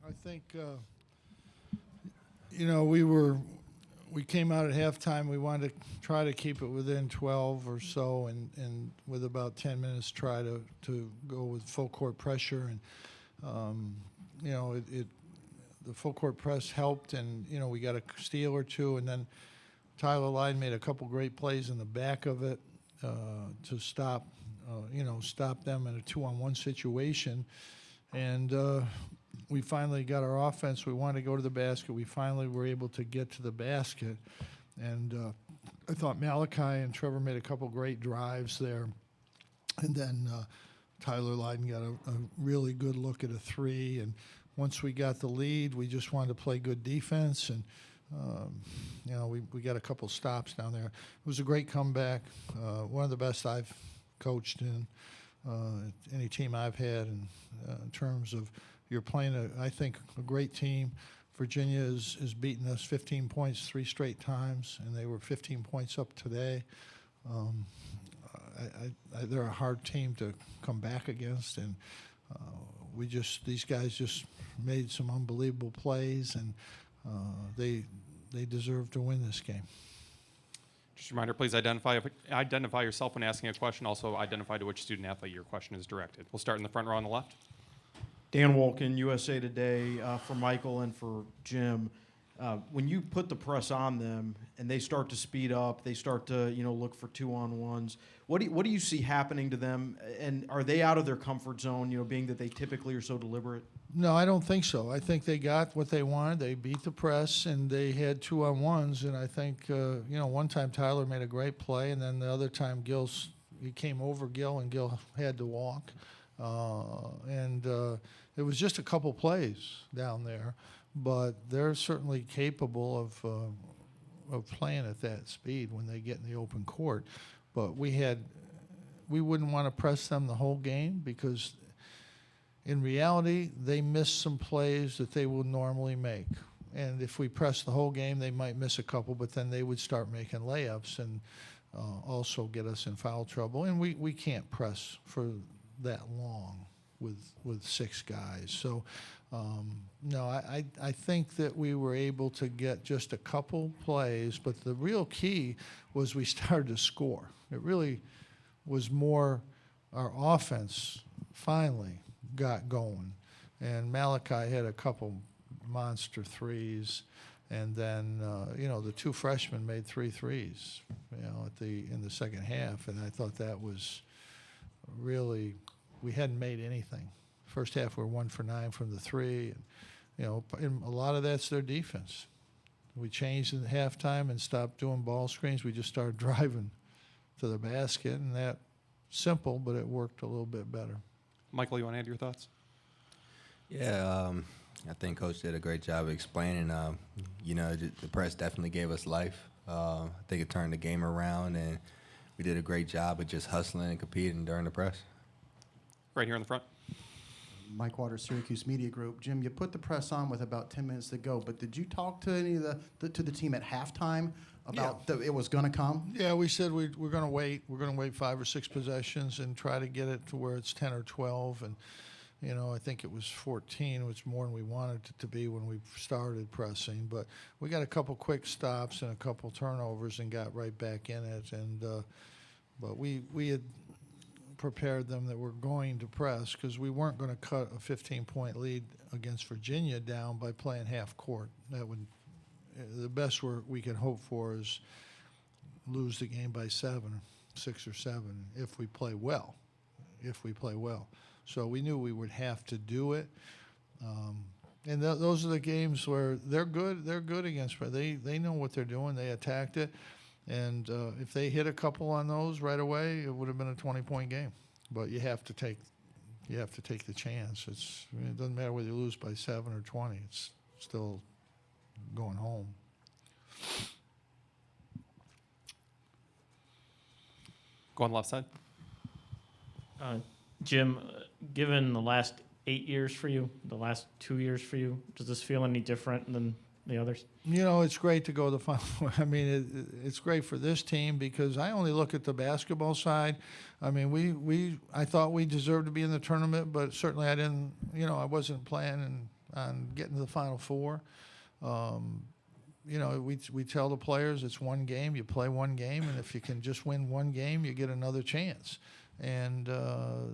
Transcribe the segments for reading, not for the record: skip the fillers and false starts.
I think, we came out at halftime. We wanted to try to keep it within 12 or so, and with about 10 minutes, try to go with full court pressure. And the full court press helped, and we got a steal or two, and then Tyler Lydon made a couple great plays in the back of it to stop them in a 2-on-1 situation, and we finally got our offense. We wanted to go to the basket. We finally were able to get to the basket, and I thought Malachi and Trevor made a couple great drives there, and then Tyler Lydon got a really good look at a three, and once we got the lead, we just wanted to play good defense, and we got a couple stops down there. It was a great comeback, one of the best I've coached in any team I've had in terms of you're playing, I think, a great team. Virginia is beating us 15 points 3 straight times, and they were 15 points up today. They're a hard team to come back against, and these guys just made some unbelievable plays, and they deserve to win this game. Just a reminder, please identify yourself when asking a question. Also identify to which student athlete your question is directed. We'll start in the front row on the left. Dan Wolkin, USA Today, for Michael and for Jim. When you put the press on them and they start to speed up, they start to look for 2-on-1s. What do you see happening to them? And are they out of their comfort zone? Being that they typically are so deliberate. No, I don't think so. I think they got what they wanted. They beat the press and they had 2-on-1s. And I think one time Tyler made a great play, and then the other time he came over Gil and Gil had to walk. It was just a couple plays down there, but they're certainly capable of playing at that speed when they get in the open court. But we wouldn't want to press them the whole game, because in reality they miss some plays that they will normally make. And if we press the whole game, they might miss a couple, but then they would start making layups and also get us in foul trouble. And we can't press for that long with 6 guys. So, no, I think that we were able to get just a couple plays, but the real key was we started to score. It really was more our offense finally got going. And Malachi had a couple monster threes, and then, the 2 freshmen made 3 threes, in the second half, and I thought that was really, we hadn't made anything. First half, we were 1 for 9 from the 3. And a lot of that's their defense. We changed in halftime and stopped doing ball screens. We just started driving to the basket, and that simple, but it worked a little bit better. Michael, you want to add your thoughts? Yeah, I think Coach did a great job of explaining. The press definitely gave us life. I think it turned the game around, and we did a great job of just hustling and competing during the press. Right here in the front. Mike Waters, Syracuse Media Group. Jim, you put the press on with about 10 minutes to go, but did you talk to any of to the team at halftime about it was going to come? Yeah, we said we're going to wait. We're going to wait 5 or 6 possessions and try to get it to where it's 10 or 12. And, I think it was 14, which more than we wanted it to be when we started pressing. But we got a couple quick stops and a couple turnovers and got right back in it. And but we had prepared them that we're going to press, because we weren't going to cut a 15-point lead against Virginia down by playing half court. The best we can hope for is lose the game by 6 or 7, if we play well. So we knew we would have to do it. And those are the games where they're good. They're good against. They know what they're doing. They attacked it. And if they hit a couple on those right away, it would have been a 20-point game. But you have to take the chance. It doesn't matter whether you lose by 7 or 20. It's still going home. Go on the left side. Jim, given the last 8 years for you, the last 2 years for you, does this feel any different than the others? It's great to go to the Final Four. I mean, it's great for this team, because I only look at the basketball side. I mean, I thought we deserved to be in the tournament, but certainly I didn't. I wasn't planning on getting to the Final Four. You know, we tell the players it's one game, you play one game, and if you can just win one game, you get another chance. And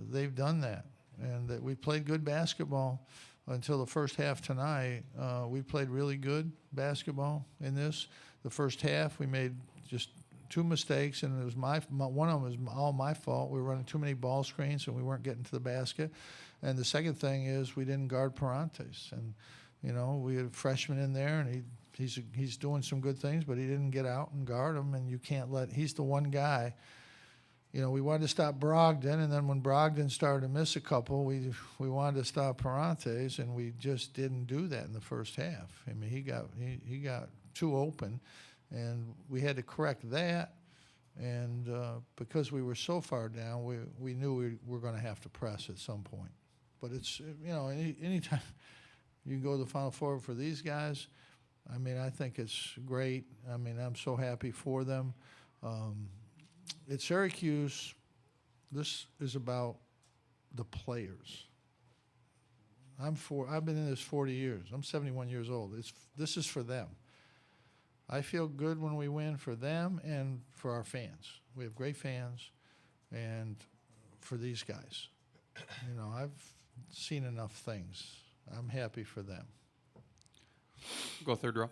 they've done that. And that we played good basketball until the first half tonight. We played really good basketball in this. The first half, we made just 2 mistakes, and it was one of them was all my fault. We were running too many ball screens, and we weren't getting to the basket. And the second thing is we didn't guard Parantes. And, you know, we had a freshman in there, and he's doing some good things, but he didn't get out and guard him, and you can't he's the one guy. You know, we wanted to stop Brogdon, and then when Brogdon started to miss a couple, we wanted to stop Parantes, and we just didn't do that in the first half. I mean, he got too open, and we had to correct that. And because we were so far down, we knew we were going to have to press at some point. But it's, you know, anytime you can go to the Final Four for these guys, I mean, I think it's great. I mean, I'm so happy for them. At Syracuse, this is about the players. I've been in this 40 years. I'm 71 years old. This is for them. I feel good when we win for them and for our fans. We have great fans, and for these guys. You know, I've seen enough things. I'm happy for them. Go third row.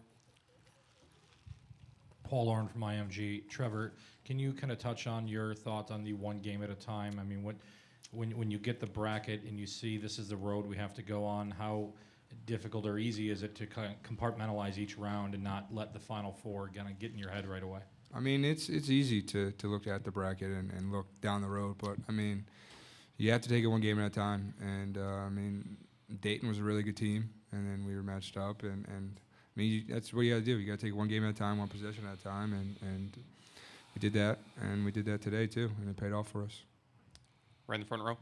Paul Orn from IMG. Trevor, can you kind of touch on your thoughts on the one game at a time? I mean, when you get the bracket and you see this is the road we have to go on, how difficult or easy is it to kind of compartmentalize each round and not let the Final Four kind of get in your head right away? I mean, it's easy to look at the bracket and look down the road, but, I mean, you have to take it one game at a time. And, I mean, Dayton was a really good team, and then we were matched up. And I mean, that's what you got to do. You got to take one game at a time, one possession at a time, and we did that. And we did that today, too, and it paid off for us. Right in the front row.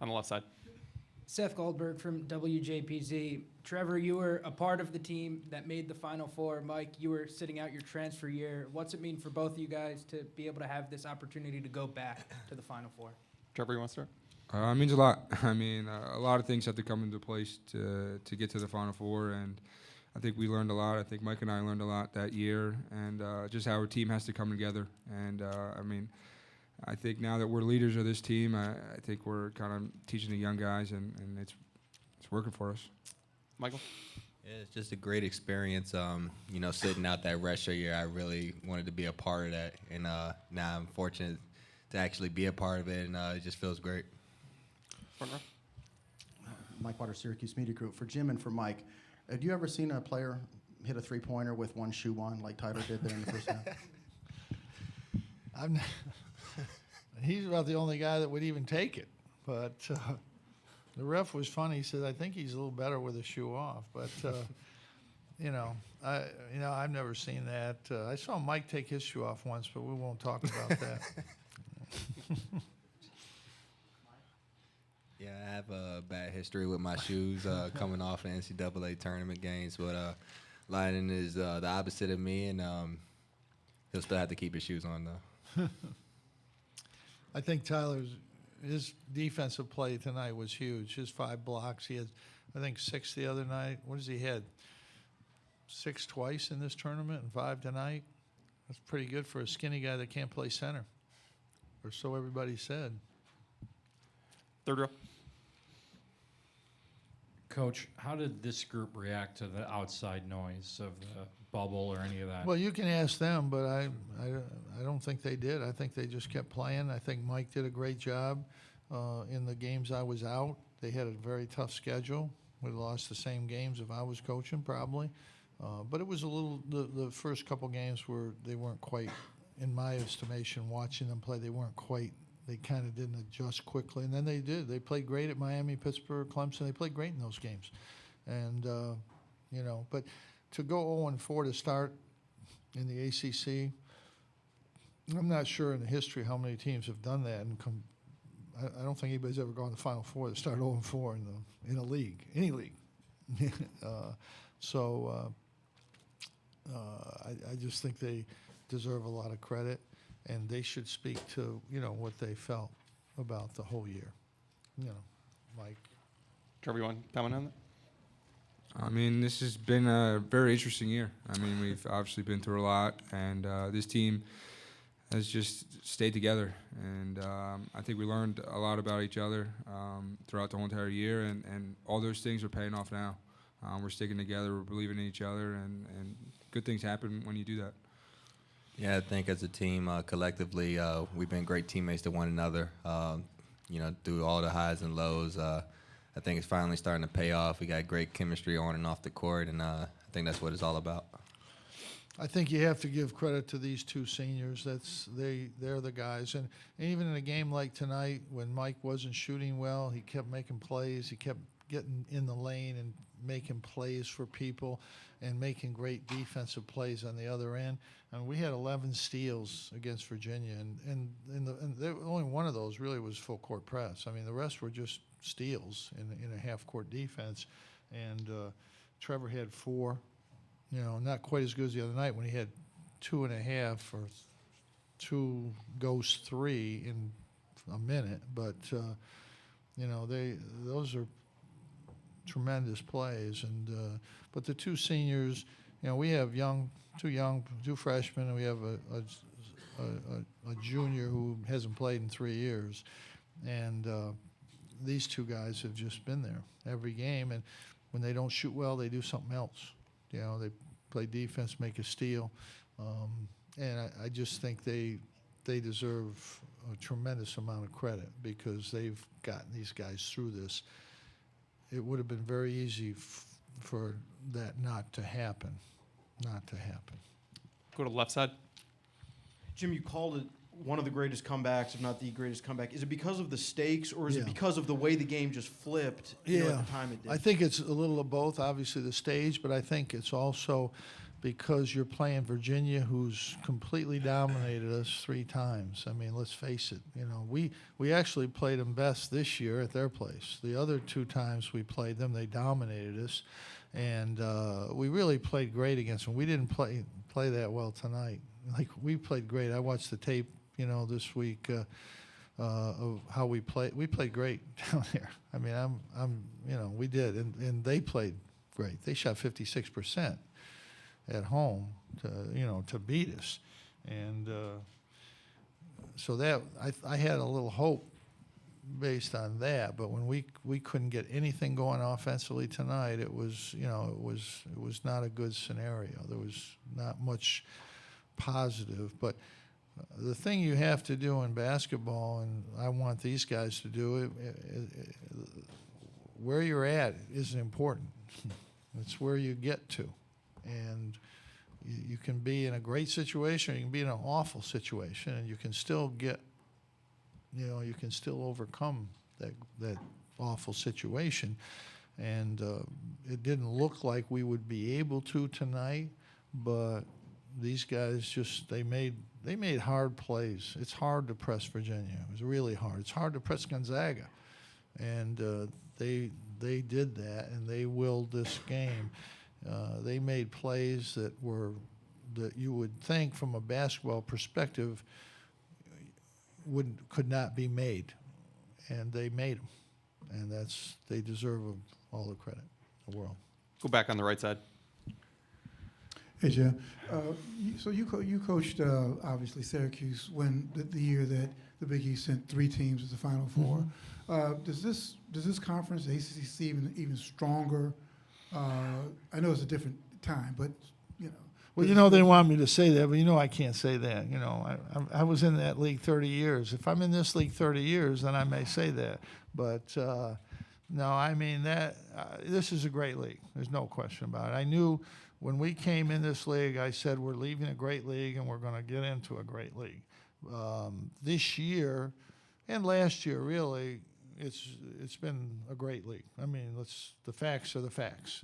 On the left side. Seth Goldberg from WJPZ. Trevor, you were a part of the team that made the Final Four. Mike, you were sitting out your transfer year. What's it mean for both of you guys to be able to have this opportunity to go back to the Final Four? Trevor, you want to start? It means a lot. I mean, a lot of things have to come into place to get to the Final Four, and I think we learned a lot. I think Mike and I learned a lot that year, and just how our team has to come together. And, I mean, I think now that we're leaders of this team, I think we're kind of teaching the young guys, and it's working for us. Michael? Yeah, it's just a great experience. You know, sitting out that retro year, I really wanted to be a part of that, and now I'm fortunate to actually be a part of it, and it just feels great. Front row. Mike Waters, Syracuse Media Group. For Jim and for Mike, have you ever seen a player hit a three-pointer with one shoe on like Tyler did there in the first half? I'm not, he's about the only guy that would even take it. But the ref was funny. He said, "I think he's a little better with a shoe off." But you know, I've never seen that. I saw Mike take his shoe off once, but we won't talk about that. Yeah, I have a bad history with my shoes coming off of NCAA tournament games, but Lyden is the opposite of me, and he'll still have to keep his shoes on, though. I think his defensive play tonight was huge. His 5 blocks. He had, I think, 6 the other night. What has he had? 6 twice in this tournament and 5 tonight. That's pretty good for a skinny guy that can't play center, or so everybody said. Third row. Coach, how did this group react to the outside noise of the bubble or any of that? Well, you can ask them, but I don't think they did. I think they just kept playing. I think Mike did a great job in the games I was out. They had a very tough schedule. We lost the same games if I was coaching, probably. But it was a little, the first couple games they weren't quite, in my estimation, watching them play, they kind of didn't adjust quickly. And then they did. They played great at Miami, Pittsburgh, Clemson. They played great in those games. And, you know, but to go 0-4 to start in the ACC, I'm not sure in the history how many teams have done that. And I don't think anybody's ever gone to the Final Four to start 0-4 in a league, any league. I just think they deserve a lot of credit, and they should speak to, you know, what they felt about the whole year. Mike. Trevor, you want to comment on that? I mean, this has been a very interesting year. I mean, we've obviously been through a lot, and this team has just stayed together. And I think we learned a lot about each other throughout the whole entire year, and all those things are paying off now. We're sticking together, we're believing in each other, and good things happen when you do that. Yeah, I think as a team, collectively, we've been great teammates to one another, through all the highs and lows. I think it's finally starting to pay off. We got great chemistry on and off the court, and I think that's what it's all about. I think you have to give credit to these two seniors. They're the guys. And even in a game like tonight, when Mike wasn't shooting well, he kept making plays. He kept getting in the lane and making plays for people and making great defensive plays on the other end. And we had 11 steals against Virginia, and only one of those really was full court press. I mean, the rest were just steals in a half court defense. And Trevor had 4. Not quite as good as the other night when he had 2.5 or 2 goes 3 in a minute. But those are tremendous plays. And but the two seniors, we have two freshmen, and we have a junior who hasn't played in 3 years, and these two guys have just been there every game. And when they don't shoot well, they do something else. They play defense, make a steal, and I just think they deserve a tremendous amount of credit because they've gotten these guys through this. It would have been very easy for that not to happen. Go to the left side. Jim, you called it one of the greatest comebacks, if not the greatest comeback. Is it because of the stakes, or is it because of the way the game just flipped at the time it did? I think it's a little of both, obviously the stage, but I think it's also because you're playing Virginia, who's completely dominated us 3 times. I mean, let's face it. We actually played them best this year at their place. The other 2 times we played them, they dominated us, and we really played great against them. We didn't play that well tonight. Like, we played great. I watched the tape, this week of how we played. We played great down there. I mean, we did, and they played great. They shot 56% at home to beat us, and so that I had a little hope based on that. But when we couldn't get anything going offensively tonight, it was not a good scenario. There was not much positive, but the thing you have to do in basketball, and I want these guys to do it, where you're at isn't important. It's where you get to. And you can be in a great situation, or you can be in an awful situation, and you can still you can still overcome that awful situation. And it didn't look like we would be able to tonight, but these guys they made hard plays. It's hard to press Virginia. It was really hard. It's hard to press Gonzaga, and they did that, and they willed this game. They made plays that you would think from a basketball perspective could not be made, and they made them, and they deserve all the credit in the world. Go back on the right side. Hey, Jim. So you coached obviously Syracuse when the year that the Big East sent 3 teams to the Final Four. Does this conference, the ACC, even stronger? I know it's a different time, but Well, they want me to say that, but I can't say that. I was in that league 30 years. If I'm in this league 30 years, then I may say that. But no, I mean this is a great league. There's no question about it. I knew when we came in this league, I said we're leaving a great league and we're going to get into a great league. This year and last year, really, it's been a great league. I mean, the facts are the facts.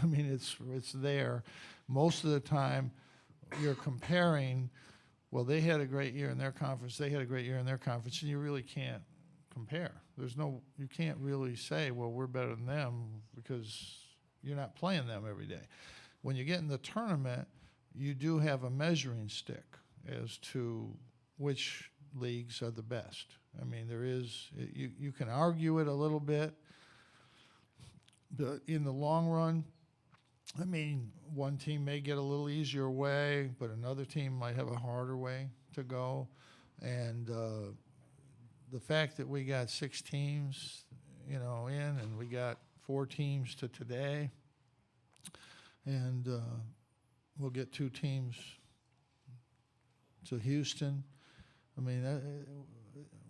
I mean, it's there. Most of the time, you're comparing. Well, they had a great year in their conference. They had a great year in their conference, and you really can't compare. You can't really say, well, we're better than them because you're not playing them every day. When you get in the tournament, you do have a measuring stick as to which leagues are the best. I mean, there is, you can argue it a little bit, but in the long run, I mean, one team may get a little easier way, but another team might have a harder way to go. And the fact that we got 6 teams, in, and we got 4 teams to today, and we'll get 2 teams to Houston. I mean,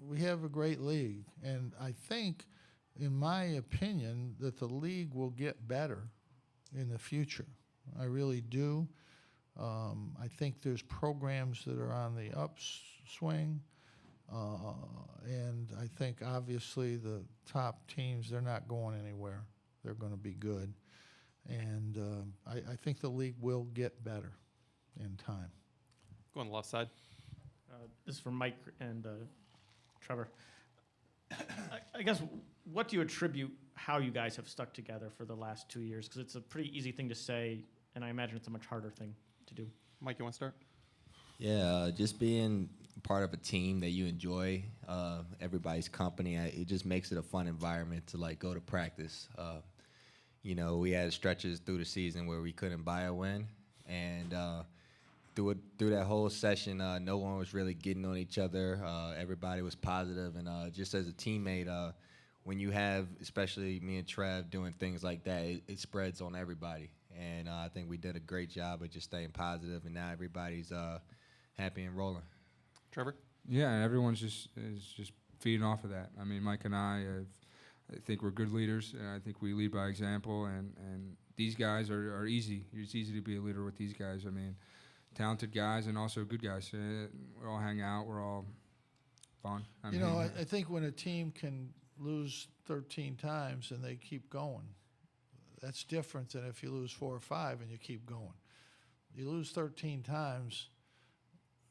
we have a great league, and I think, in my opinion, that the league will get better in the future. I really do. I think there's programs that are on the upswing, and I think obviously the top teams, they're not going anywhere. They're going to be good, and I think the league will get better in time. Go on the left side. This is for Mike and Trevor. I guess, what do you attribute how you guys have stuck together for the last 2 years? Because it's a pretty easy thing to say, and I imagine it's a much harder thing to do. Mike, you want to start? Yeah, just being part of a team that you enjoy, everybody's company, it just makes it a fun environment to go to practice. We had stretches through the season where we couldn't buy a win, and through that whole session, no one was really getting on each other. Everybody was positive, and just as a teammate, when you have, especially me and Trev, doing things like that, it spreads on everybody. And I think we did a great job of just staying positive, and now everybody's happy and rolling. Trevor? Yeah, and everyone's just feeding off of that. I mean, Mike and I think we're good leaders, and I think we lead by example. And these guys are easy. It's easy to be a leader with these guys. I mean, talented guys and also good guys. We all hang out. We're all fun. I think when a team can lose 13 times and they keep going, that's different than if you lose 4 or 5 and you keep going. You lose 13 times,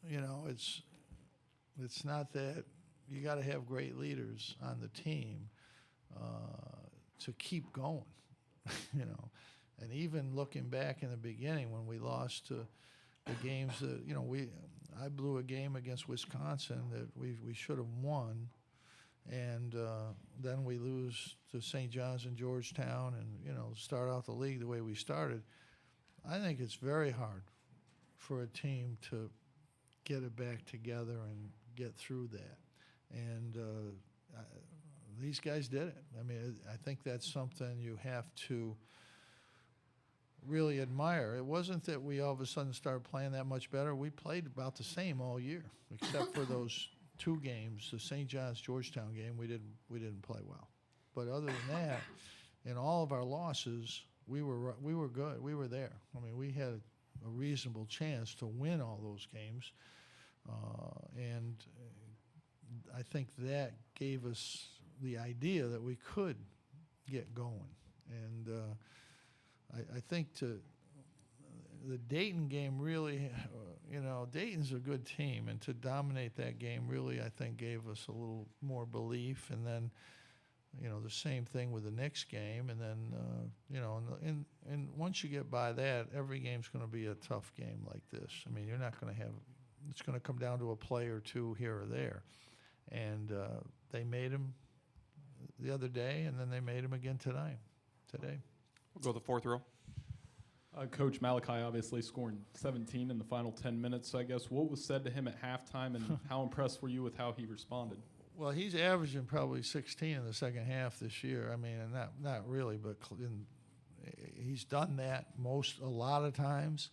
it's not that. You got to have great leaders on the team to keep going, And even looking back in the beginning when we lost to the games that, I blew a game against Wisconsin that we should have won, and then we lose to St. John's and Georgetown, and start out the league the way we started. I think it's very hard for a team to get it back together and get through that, and these guys did it. I mean, I think that's something you have to really admire. It wasn't that we all of a sudden started playing that much better. We played about the same all year, except for those 2 games, the St. John's Georgetown game. We didn't play well, but other than that, in all of our losses, we were good. We were there. I mean, we had a reasonable chance to win all those games, and I think that gave us the idea that we could get going. And I think the Dayton game really, Dayton's a good team, and to dominate that game really, I think, gave us a little more belief. And then, the same thing with the Knicks game. And then, and once you get by that, every game's going to be a tough game like this. I mean, you're not going to have, it's going to come down to a play or 2 here or there. And they made them the other day, and then they made them again today. We'll go to the 4th row. Coach Malachi obviously scoring 17 in the final 10 minutes. So I guess what was said to him at halftime, and how impressed were you with how he responded? Well, he's averaging probably 16 in the second half this year. I mean, and not really, but he's done that a lot of times.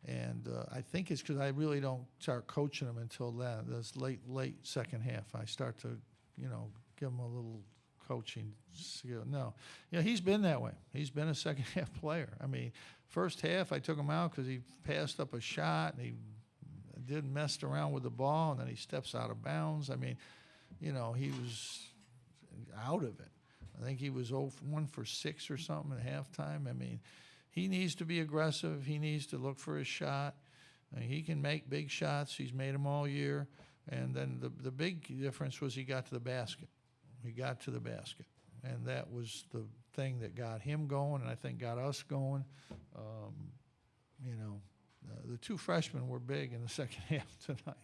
And I think it's because I really don't start coaching him until then. This late second half, I start to, give him a little coaching skill. No, he's been that way. He's been a second half player. I mean, first half I took him out because he passed up a shot and he didn't mess around with the ball, and then he steps out of bounds. I mean, he was out of it. I think he was 1 for 6 or something at halftime. I mean, he needs to be aggressive. He needs to look for his shot. He can make big shots. He's made them all year. And then the big difference was he got to the basket. He got to the basket. And that was the thing that got him going, and I think got us going. The 2 freshmen were big in the second half tonight.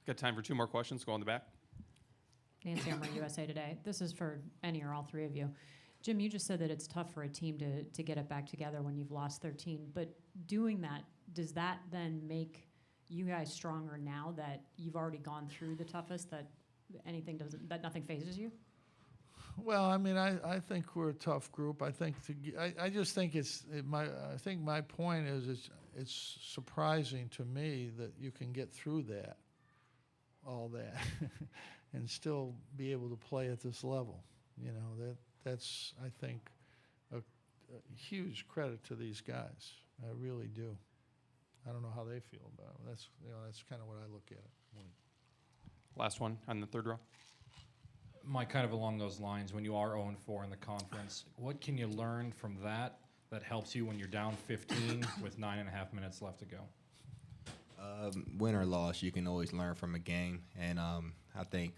Got time for 2 more questions. Go on the back. Nancy Armour, USA Today. This is for any or all three of you. Jim, you just said that it's tough for a team to get it back together when you've lost 13. But doing that, does that then make you guys stronger now that you've already gone through the toughest, that nothing phases you? Well, I mean, I think we're a tough group. I think I just think I think my point is it's surprising to me that you can get through all that, and still be able to play at this level. You know, that's I think a huge credit to these guys. I really do. I don't know how they feel about it. That's kind of what I look at it. Last one on the third row. Mike, kind of along those lines, when you are 0-4 in the conference, what can you learn from that helps you when you're down 15 with 9.5 minutes left to go? Win or loss, you can always learn from a game. And I think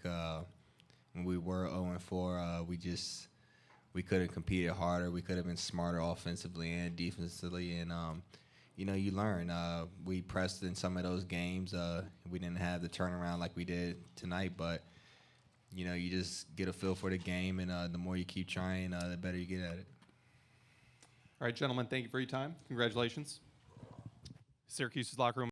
when we were 0-4, we could have competed harder. We could have been smarter offensively and defensively. And, you learn. We pressed in some of those games. We didn't have the turnaround like we did tonight, but you just get a feel for the game, and the more you keep trying, the better you get at it. All right, gentlemen, thank you for your time. Congratulations. Syracuse's locker room